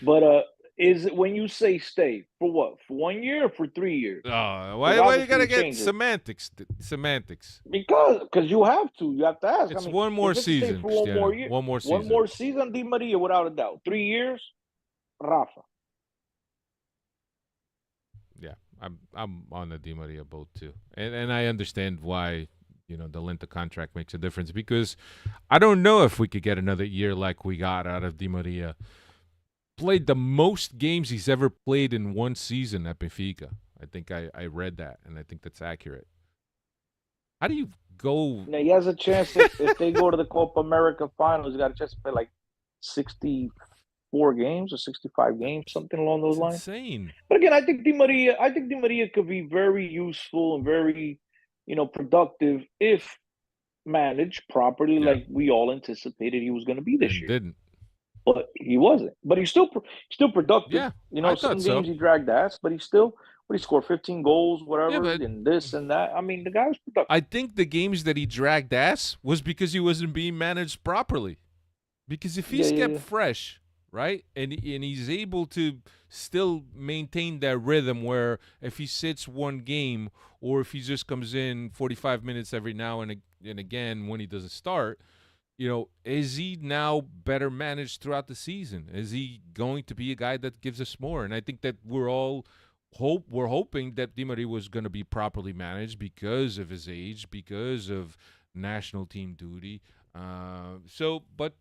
But is it when you say stay for what? For 1 year or for 3 years? Why you gotta get semantics? Semantics. Because you have to. You have to ask. It's one more season. For one more year. One more season. One more season, Di Maria, without a doubt. 3 years, Rafa. Yeah, I'm on the Di Maria boat too, and I understand why the length of contract makes a difference, because I don't know if we could get another year like we got out of Di Maria. Played the most games he's ever played in one season at Benfica. I think I read that, and I think that's accurate. How do you go? Now, he has a chance if they go to the Copa America finals. He got a chance to play like 64 games or 65 games, something along those lines. Insane. But again, I think Di Maria could be very useful and very, productive if managed properly, like we all anticipated he was going to be this year. Didn't. But he wasn't. But he's still productive. Yeah, some games he dragged ass, but he scored 15 goals, whatever, and this and that. I mean, the guy was productive. I think the games that he dragged ass was because he wasn't being managed properly. Because if he's kept fresh, right, and he's able to still maintain that rhythm where if he sits one game or if he just comes in 45 minutes every now and again when he doesn't start, is he now better managed throughout the season? Is he going to be a guy that gives us more? And I think that we're hoping that Di Maria was going to be properly managed because of his age, because of national team duty. But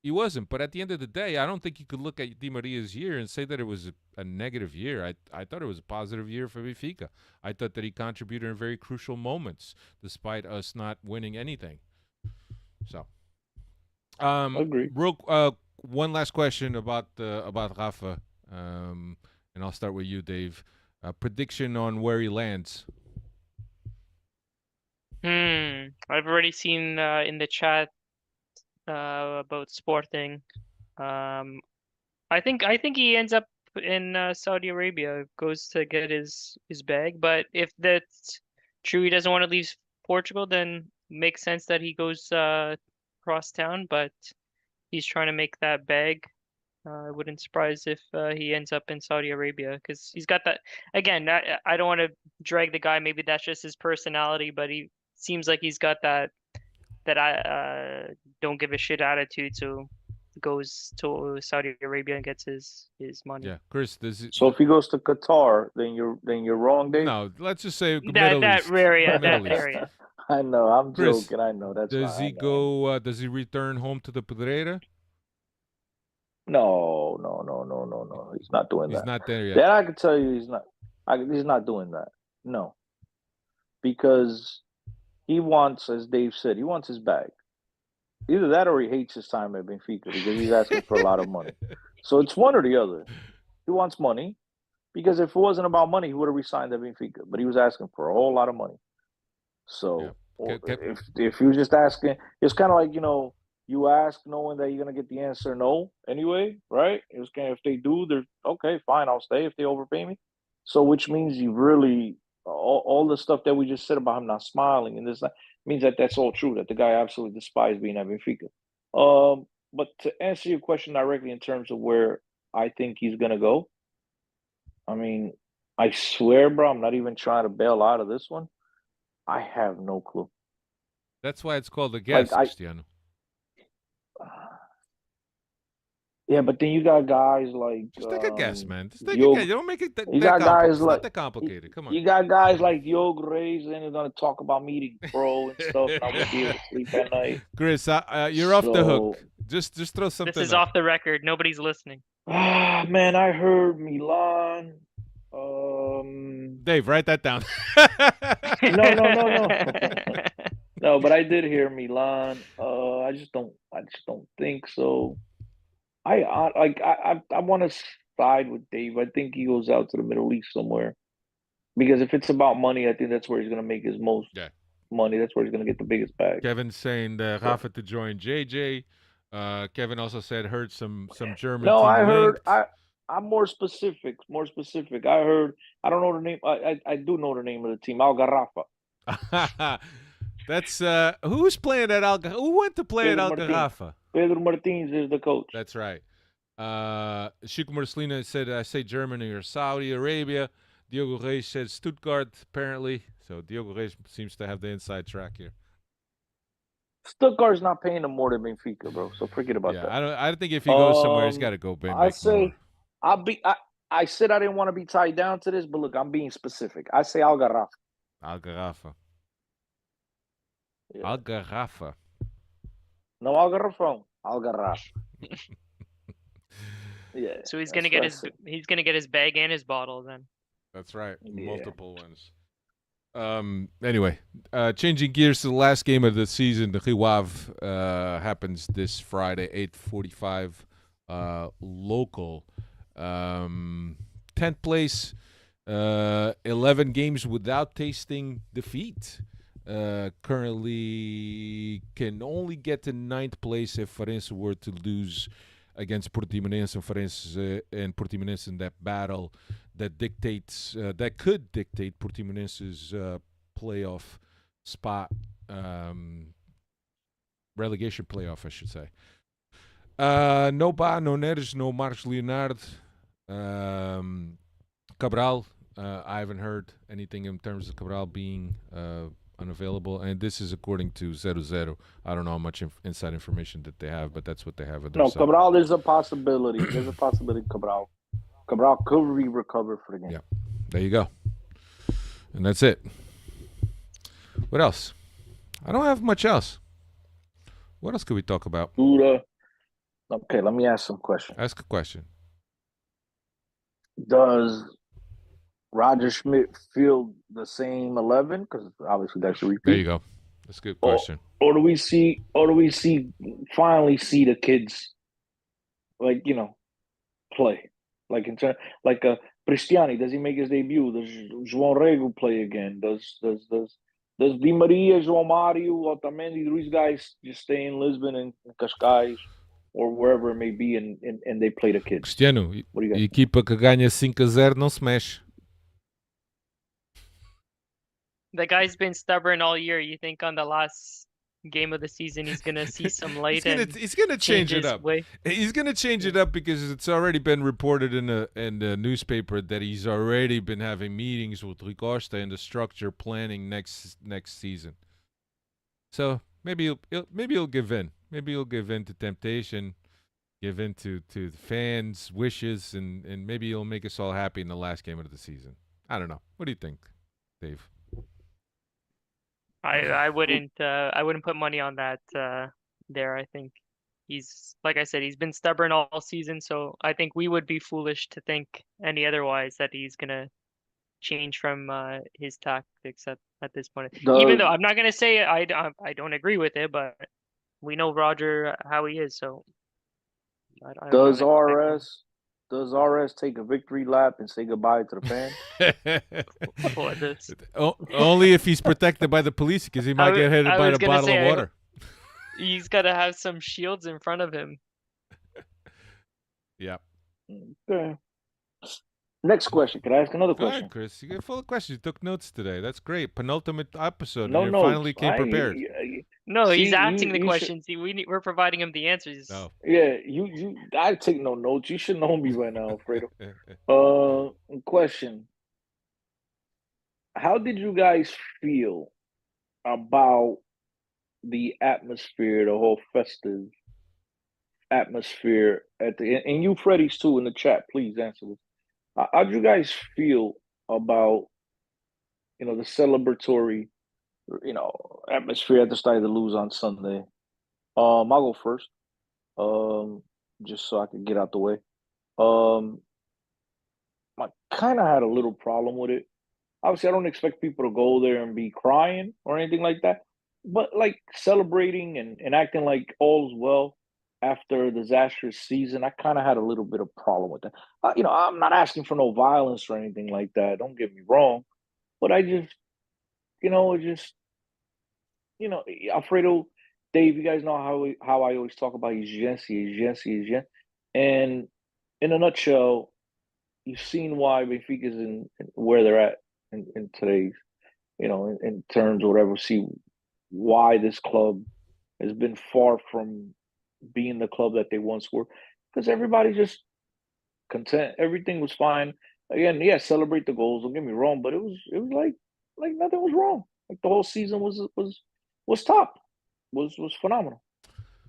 he wasn't. But at the end of the day, I don't think you could look at Di Maria's year and say that it was a negative year. I thought it was a positive year for Benfica. I thought that he contributed in very crucial moments, despite us not winning anything. So. Agree. One last question about Rafa, and I'll start with you, Dave. Prediction on where he lands. I've already seen in the chat about Sporting. I think he ends up in Saudi Arabia, goes to get his bag. But if that's true, he doesn't want to leave Portugal, then makes sense that he goes across town, but he's trying to make that bag. I wouldn't surprise if he ends up in Saudi Arabia, because he's got that. Again, I don't want to drag the guy. Maybe that's just his personality, but he seems like he's got that I don't give a shit attitude. So goes to Saudi Arabia and gets his money. Yeah, Chris. So if he goes to Qatar, then you're wrong, Dave. No, let's just say Middle East. Area. I know. I'm Chris, joking. I know. That's does he go? Does he return home to the Pedreira? No. He's not doing that. He's not there yet. Then I can tell you he's not. He's not doing that. No, because he wants, as Dave said, he wants his bag. Either that or he hates his time at Benfica because he's asking for a lot of money. So it's one or the other. He wants money because if it wasn't about money, he would have resigned at Benfica. But he was asking for a whole lot of money. So if you were just asking, it's kind of like, you ask knowing that you're going to get the answer no anyway, right? It was kind of, if they do, they're okay, fine, I'll stay if they overpay me. So which means you really, all the stuff that we just said about him not smiling and this means that that's all true, that the guy absolutely despised being at Benfica. But to answer your question directly in terms of where I think he's going to go, I mean, I swear, bro, I'm not even trying to bail out of this one. I have no clue. That's why it's called a guess, Cristiano. Yeah, but then you got guys like Just take a guess, man. Just take a Yo, guess. You don't make it that you got complicated. guys It's not like that complicated. Come on. you got guys like Diogo Reis and they're gonna talk about meeting pro and stuff. Not gonna be able to sleep at night. Chris, you're off the hook. So, Just throw something. This is up. off the record. Nobody's listening. man, I heard Milan. Dave, write that down. No. No, but I did hear Milan. I just don't think so. I want to side with Dave. I think he goes out to the Middle East somewhere because if it's about money, I think that's where he's gonna make his most money. That's where he's gonna get the biggest bag. Kevin's saying Rafa to join JJ. Kevin also said heard some German. No, team I heard. linked. I'm more specific. I heard. I don't know the name. I do know the name of the team. Algarrafa. That's who's playing at Who went to play Pedro at Algarrafa? Pedro Martins is the coach. That's right. Chico Marcelina said, I say Germany or Saudi Arabia. Diogo Reis said Stuttgart, apparently. So Diogo Reis seems to have the inside track here. Stuttgart's not paying him more than Benfica, bro. So forget about that. I don't think if he goes somewhere, he's got to go. I said I didn't want to be tied down to this, but look, I'm being specific. I say Algarrafa. Algarrafa. Yeah. Algarrafa. No Algarrafão. Algarrafa. Yeah. So he's gonna get his bag and his bottle then. That's right. Yeah. Multiple ones. Anyway, changing gears to the last game of the season, the Rio Ave happens this Friday, 8:45 local. 10th place, 11 games without tasting defeat. Currently can only get to 9th place if Farense were to lose against Portimonense and Portimonense in that battle that could dictate Portimonense's playoff spot, relegation playoff, I should say. No Ba, no Neres, no Marcos Leonard, Cabral. I haven't heard anything in terms of Cabral being unavailable, and this is according to 0-0. I don't know how much inside information that they have, but that's what they have. No, Cabral is a possibility. There's a possibility Cabral could recover for the game. Yeah, there you go. And that's it. What else? I don't have much else. What else could we talk about? Okay, let me ask some questions. Ask a question. Does Roger Schmidt field the same 11? Because obviously that's a repeat. There you go. That's a good question. Or do we finally see the kids, play? Like Cristiani, does he make his debut? Does João Rego play again? Does Di Maria, João Mario, Otamendi, these guys just stay in Lisbon and Cascais or wherever it may be and they play the kids? Cristiano, what do you a equipa que ganha 5-0 não se mexe. The guy's been stubborn all year. You think on the last game of the season he's gonna see some light? He's gonna change it up. He's gonna change it up because it's already been reported in the newspaper that he's already been having meetings with Rui Costa and the structure planning next season. So maybe he'll give in. Maybe he'll give in to temptation, give in to the fans' wishes, and maybe he'll make us all happy in the last game of the season. I don't know. What do you think, Dave? I wouldn't put money on that there. I think he's, like I said, he's been stubborn all season, so I think we would be foolish to think any otherwise that he's gonna change from his tactics at this point. Even though I'm not gonna say I don't agree with it, but we know Roger how he is, so I Does RS take a victory lap and say goodbye to the fans? Only if he's protected by the police, because he might get hit by a bottle of water. He's got to have some shields in front of him. Yeah. Okay. Next question. Can I ask another question? Go ahead, Chris. You get full of questions. You took notes today. That's great. Penultimate episode. No, and you finally came prepared. No, he's asking the questions. We're providing him the answers. No. Yeah, I take no notes. You should know me right now, Alfredo. Question. How did you guys feel about the atmosphere, the whole festive atmosphere at the and you, Freddie's too, in the chat. Please answer this. How'd you guys feel about the celebratory atmosphere at the start of the lose on Sunday? I'll go first. Just so I can get out the way. Um, I kind of had a little problem with it. Obviously, I don't expect people to go there and be crying or anything like that, but like celebrating and acting like all's well after a disastrous season, I kind of had a little bit of problem with that. I'm not asking for no violence or anything like that. Don't get me wrong, but I just, it just, Alfredo, Dave, you guys know how I always talk about hygiene, and in a nutshell, you've seen why Benfica's in where they're at in today's, in terms of whatever. See why this club has been far from being the club that they once were, because everybody's just content. Everything was fine. Again, yeah, celebrate the goals. Don't get me wrong, but it was like nothing was wrong. Like the whole season was top, was phenomenal.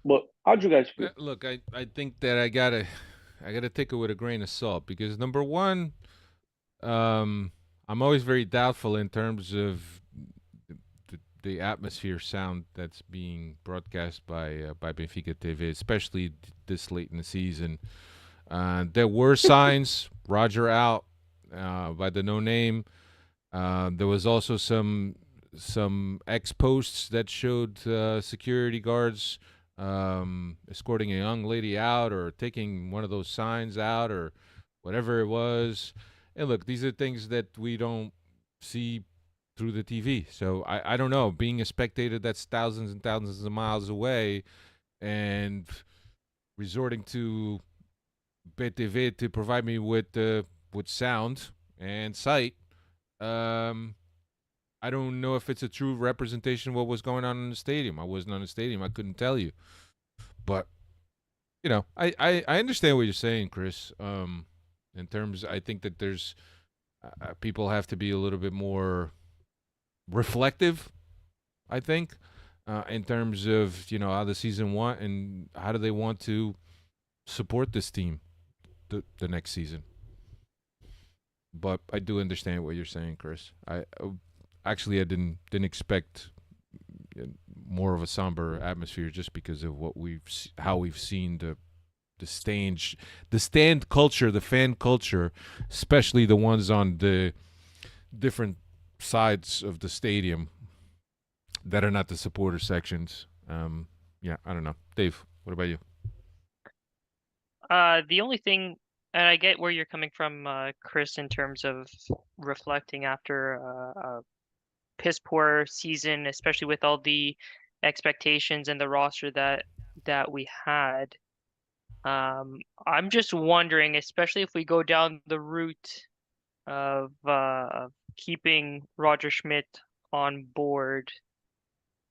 But how'd you guys feel? Look, I think that I gotta take it with a grain of salt because number one, I'm always very doubtful in terms of the atmosphere sound that's being broadcast by Benfica TV, especially this late in the season. There were signs, Roger out by the no name. There was also some ex posts that showed security guards escorting a young lady out or taking one of those signs out or whatever it was. And look, these are things that we don't see through the TV. So I don't know. Being a spectator that's thousands and thousands of miles away and resorting to BTV to provide me with sound and sight. I don't know if it's a true representation of what was going on in the stadium. I wasn't on the stadium. I couldn't tell you. But I understand what you're saying, Chris. In terms, I think that there's people have to be a little bit more reflective. I think in terms of how the season went and how do they want to support this team the next season. But I do understand what you're saying, Chris. Actually I didn't expect more of a somber atmosphere just because of how we've seen the stand culture, the fan culture, especially the ones on the different sides of the stadium that are not the supporter sections. Yeah, I don't know. Dave, what about you? The only thing, and I get where you're coming from, Chris, in terms of reflecting after a piss poor season, especially with all the expectations and the roster that we had. I'm just wondering, especially if we go down the route of keeping Roger Schmidt on board,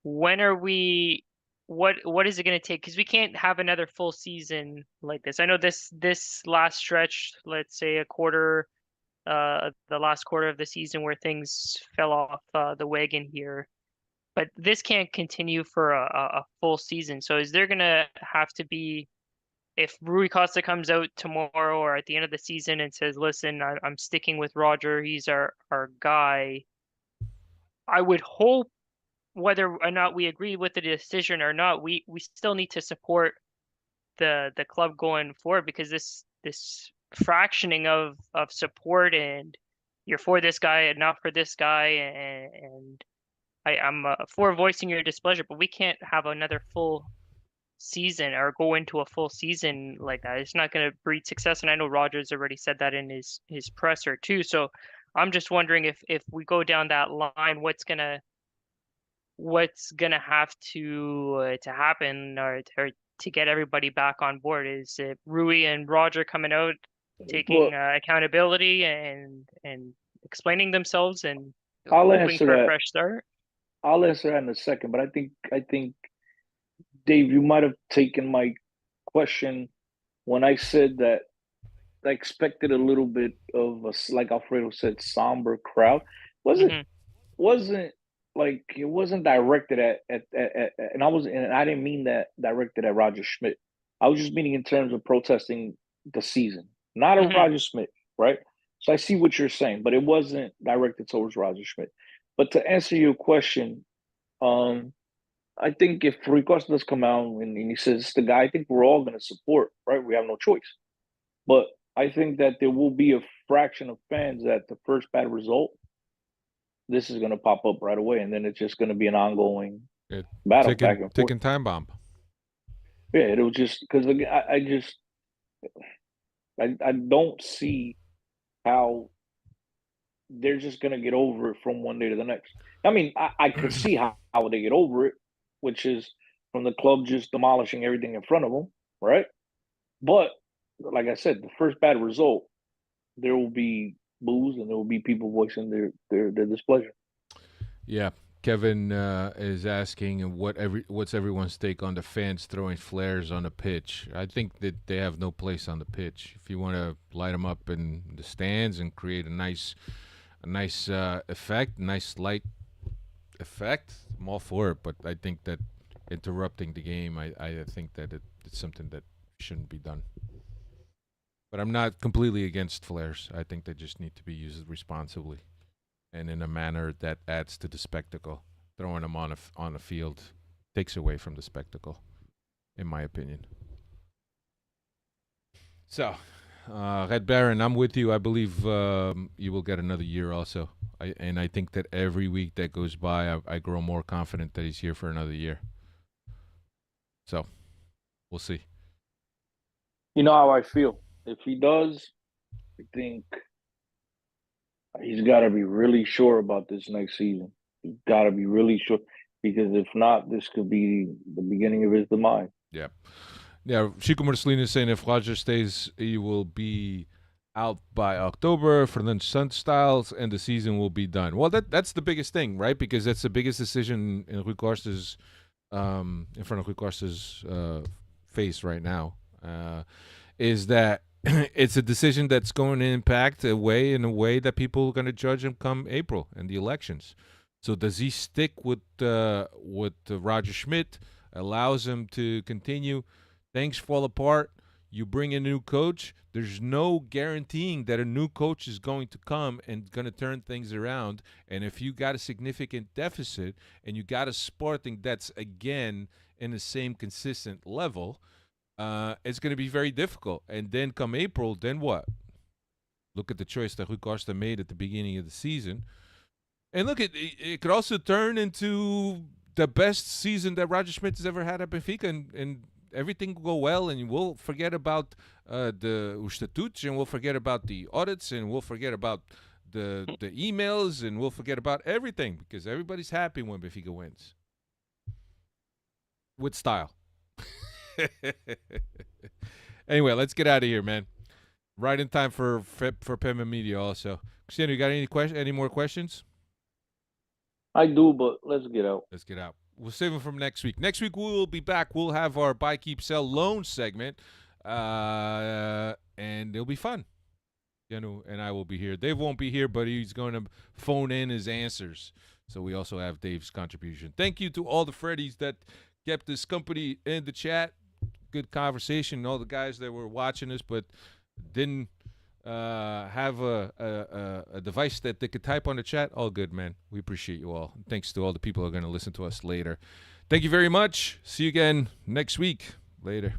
when are we? What is it going to take? Because we can't have another full season like this. I know this last stretch, let's say the last quarter of the season where things fell off the wagon here, but this can't continue for a full season. So is there going to have to be, if Rui Costa comes out tomorrow or at the end of the season and says, "Listen, I'm sticking with Roger. He's our guy." I would hope, whether or not we agree with the decision or not, we still need to support the club going forward, because this fractioning of support, and you're for this guy and not for this guy, and I'm for voicing your displeasure, but we can't have another full season or go into a full season like that. It's not going to breed success, and I know Rogers already said that in his presser too. So I'm just wondering if we go down that line, what's gonna have to happen, or to get everybody back on board. Is it Rui and Roger coming out, Well, taking accountability and explaining themselves and I'll hoping answer for a that. fresh start? I'll answer that in a second. But I think Dave, you might have taken my question when I said that I expected a little bit of like Alfredo said, somber crowd. Wasn't Hmm. wasn't like it wasn't directed and I didn't mean that directed at Roger Schmidt. I was just meaning in terms of protesting the season, not a Mhm. Roger Smith, right? So I see what you're saying, but it wasn't directed towards Roger Schmidt. But to answer your question, I think if Rui Costa does come out and he says it's the guy, I think we're all going to support, right? We have no choice. But I think that there will be a fraction of fans that the first bad result, this is going to pop up right away, and then it's just going to be an ongoing Yeah, battle back ticking and forth. ticking time bomb. Yeah, it'll just because I don't see how they're just gonna get over it from one day to the next. I mean, I could see how they get over it, which is from the club just demolishing everything in front of them, right? But like I said, the first bad result, there will be boos and there will be people voicing their displeasure. Yeah. Kevin is asking what's everyone's take on the fans throwing flares on the pitch. I think that they have no place on the pitch. If you want to light them up in the stands and create a nice effect, nice light effect, I'm all for it. But I think that interrupting the game, I think that it's something that shouldn't be done. But I'm not completely against flares. I think they just need to be used responsibly and in a manner that adds to the spectacle. Throwing them on a field takes away from the spectacle, in my opinion. So, Red Baron, I'm with you. I believe you will get another year also. I think that every week that goes by, I grow more confident that he's here for another year. So, we'll see. You know how I feel. If he does, I think he's got to be really sure about this next season. He's got to be really sure because if not, this could be the beginning of his demise. Yeah. Yeah, Chico Marcelino is saying if Roger stays, he will be out by October for the Sun Styles, and the season will be done. Well, that's the biggest thing, right? Because that's the biggest decision in Rui Costa's, in front of Rui Costa's face right now, is that it's a decision that's going to impact in a way that people are going to judge him come April and the elections. So does he stick with Roger Schmidt? Allows him to continue. Things fall apart. You bring a new coach. There's no guaranteeing that a new coach is going to come and going to turn things around. And if you got a significant deficit and you got a Sporting that's again in the same consistent level, it's going to be very difficult. And then come April, then what? Look at the choice that Rui Costa made at the beginning of the season. And look, it could also turn into the best season that Roger Schmidt has ever had at Benfica, and everything will go well, and we'll forget about the statuts, and we'll forget about the audits, and we'll forget about the emails, and we'll forget about everything because everybody's happy when Benfica wins. With style. Anyway, let's get out of here, man. Right in time for Pema Media also. Cristiano, you got any more questions? I do, but let's get out. Let's get out. We'll save them from next week. Next week we'll be back. We'll have our buy, keep, sell, loan segment, and it'll be fun. And I will be here. Dave won't be here, but he's going to phone in his answers. So we also have Dave's contribution. Thank you to all the Freddies that kept this company in the chat. Good conversation. All the guys that were watching us but didn't have a device that they could type on the chat. All good, man. We appreciate you all. Thanks to all the people who are going to listen to us later. Thank you very much. See you again next week. Later.